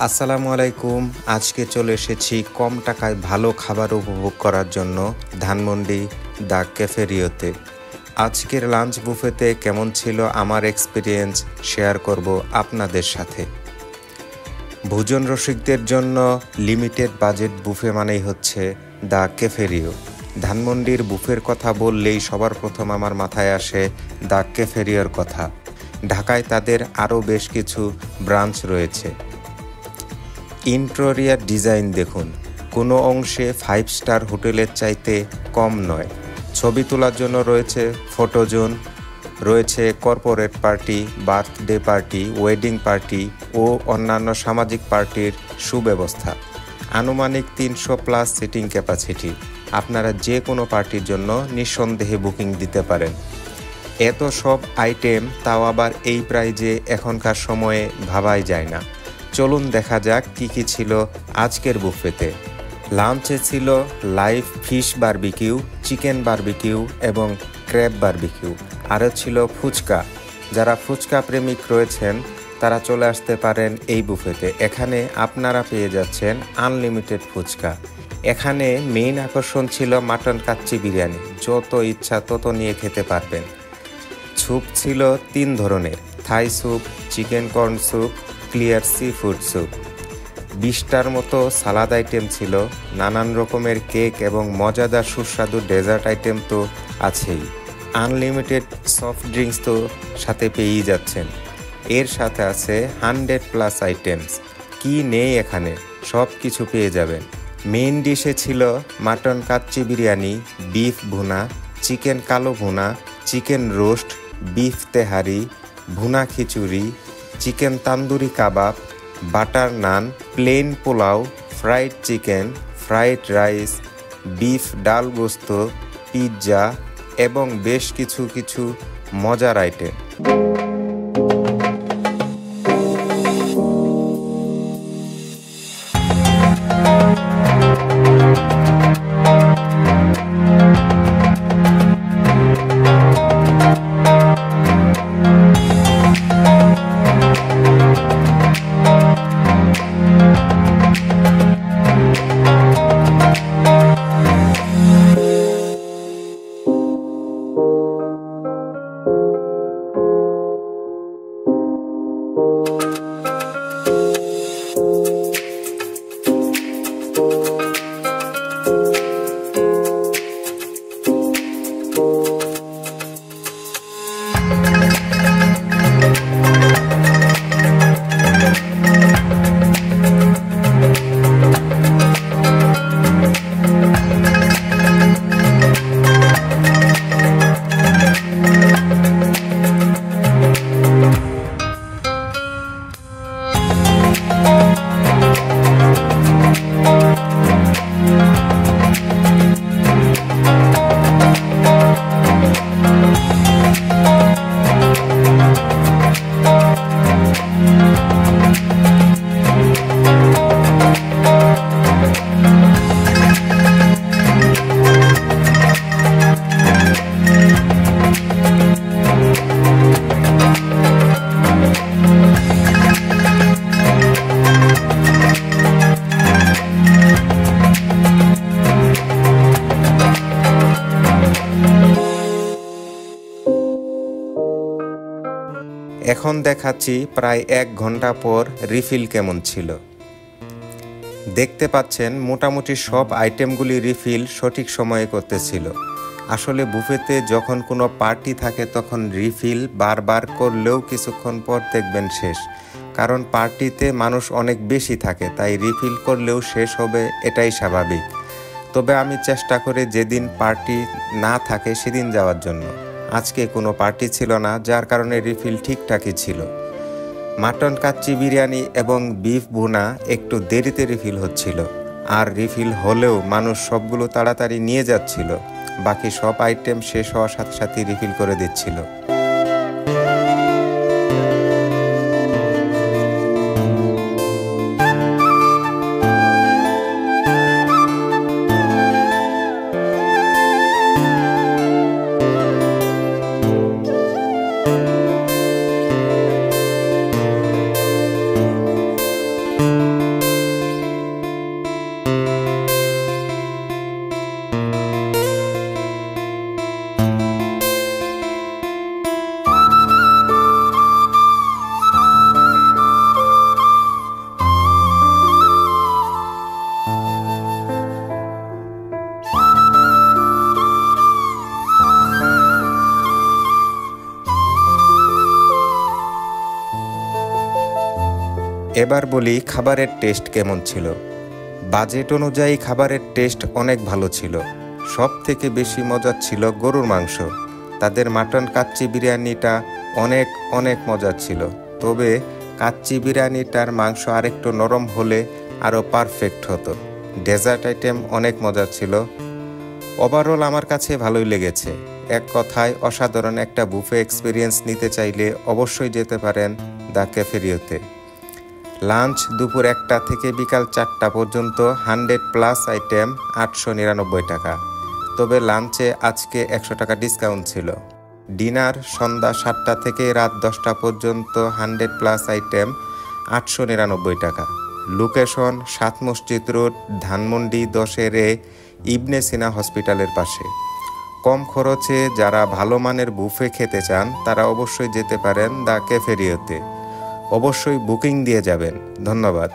আসসালামু আলাইকুম। আজকে চলে এসেছি কম টাকায় ভালো খাবার উপভোগ করার জন্য ধানমন্ডি দ্য ক্যাফেরিওতে। আজকের লাঞ্চ বুফেতে কেমন ছিল আমার এক্সপিরিয়েন্স শেয়ার করব আপনাদের সাথে। ভোজন রসিকদের জন্য লিমিটেড বাজেট বুফে মানেই হচ্ছে দ্য ক্যাফেরিও। ধানমন্ডির বুফের কথা বললেই সবার প্রথম আমার মাথায় আসে দ্য ক্যাফেরিওর কথা। ঢাকায় তাদের আরও বেশ কিছু ব্রাঞ্চ রয়েছে। ইন্টেরিয়র ডিজাইন দেখুন, কোনো অংশে 5 স্টার হোটেলের চাইতে কম নয়। ছবি তোলার জন্য রয়েছে ফটো জোন, রয়েছে corporate party, birthday party, wedding party ও অন্যান্য সামাজিক পার্টির সুব্যবস্থা। আনুমানিক 300+ সিটিং ক্যাপাসিটি। আপনারা যে কোনো পার্টির জন্য নিঃসন্দেহে বুকিং দিতে পারেন। এত সব আইটেম, তাও আবার এই প্রাইজে এখনকার সময়ে ভাবাই যায় না। চলুন দেখা যাক কি কি ছিল আজকের বুফেতে। লাঞ্চে ছিল live fish barbecue, chicken barbecue এবং ক্র্যাব বারবিকিউ। আরও ছিল ফুচকা। যারা ফুচকা প্রেমিক রয়েছেন তারা চলে আসতে পারেন এই বুফেতে। এখানে আপনারা পেয়ে যাচ্ছেন আনলিমিটেড ফুচকা। এখানে মেইন আকর্ষণ ছিল মাটন কাচ্চি বিরিয়ানি। যত ইচ্ছা তত নিয়ে খেতে পারবেন। স্যুপ ছিল 3 ধরনের: Thai soup, chicken corn soup, clear seafood soup. 20টার মতো সালাদ আইটেম ছিল। নানান রকমের কেক এবং মজাদার সুস্বাদু ডেজার্ট আইটেম তো আছেই। আনলিমিটেড সফট ড্রিঙ্কস তো সাথে পেয়েই যাচ্ছেন। এর সাথে আছে 100+ আইটেমস। কি নেই এখানে, সব কিছু পেয়ে যাবেন। মেইন ডিশে ছিল mutton kacchi biryani, beef bhuna, chicken কালো bhuna, chicken roast, beef tehari, bhuna khichuri, chicken tandoori kebab, butter naan, plain pulao, fried chicken, fried rice, beef dal gosht, pizza এবং বেশ কিছু মজার আইটেম। এখন দেখাচ্ছি প্রায় 1 ঘন্টা পর রিফিল কেমন ছিল। দেখতে পাচ্ছেন মোটামুটি সব আইটেমগুলি রিফিল সঠিক সময়ে করতেছিল। আসলে বুফেতে যখন কোনো পার্টি থাকে তখন রিফিল বারবার করলেও কিছুক্ষণ পর দেখবেন শেষ। কারণ পার্টিতে মানুষ অনেক বেশি থাকে, তাই রিফিল করলেও শেষ হবে, এটাই স্বাভাবিক। তবে আমি চেষ্টা করি যেদিন পার্টি না থাকে সেদিন যাওয়ার জন্য। আজকে কোনো পার্টি ছিল না, যার কারণে রিফিল ঠিকঠাকই ছিল। মাটন কাচ্চি বিরিয়ানি এবং বিফ ভুনা একটু দেরিতে রিফিল হচ্ছিল, আর রিফিল হলেও মানুষ সবগুলো তাড়াতাড়ি নিয়ে যাচ্ছিল। বাকি সব আইটেম শেষ হওয়ার সাথে সাথে রিফিল করে দিচ্ছিল। এবার বলি খাবারের টেস্ট কেমন ছিল। বাজেট অনুযায়ী খাবারের টেস্ট অনেক ভালো ছিল। সব থেকে বেশি মজার ছিল গরুর মাংস। তাদের মাটন কাচ্চি বিরিয়ানিটা অনেক অনেক মজার ছিল। তবে কাচ্চি বিরিয়ানিটার মাংস আরেকটু নরম হলে আরও পারফেক্ট হতো। ডেজার্ট আইটেম অনেক মজার ছিল। ওভারঅল আমার কাছে ভালোই লেগেছে। এক কথায় অসাধারণ একটা বুফে এক্সপিরিয়েন্স নিতে চাইলে অবশ্যই যেতে পারেন দ্য ক্যাফেরিওতে। লাঞ্চ দুপুর 1টা থেকে বিকাল 4টা পর্যন্ত 100+ আইটেম 899 টাকা। তবে লাঞ্চে আজকে 100 টাকা ডিসকাউন্ট ছিল। ডিনার সন্ধ্যা 7টা থেকে রাত 10টা পর্যন্ত 100+ আইটেম 899 টাকা। লোকেশন 7 মসজিদ রোড, ধানমন্ডি 10-এ ইবনে সিনা হসপিটালের পাশে। কম খরচে যারা ভালো মানের বুফে খেতে চান তারা অবশ্যই যেতে পারেন দ্য ক্যাফেরিওতে। অবশ্যই বুকিং দিয়ে যাবেন। ধন্যবাদ।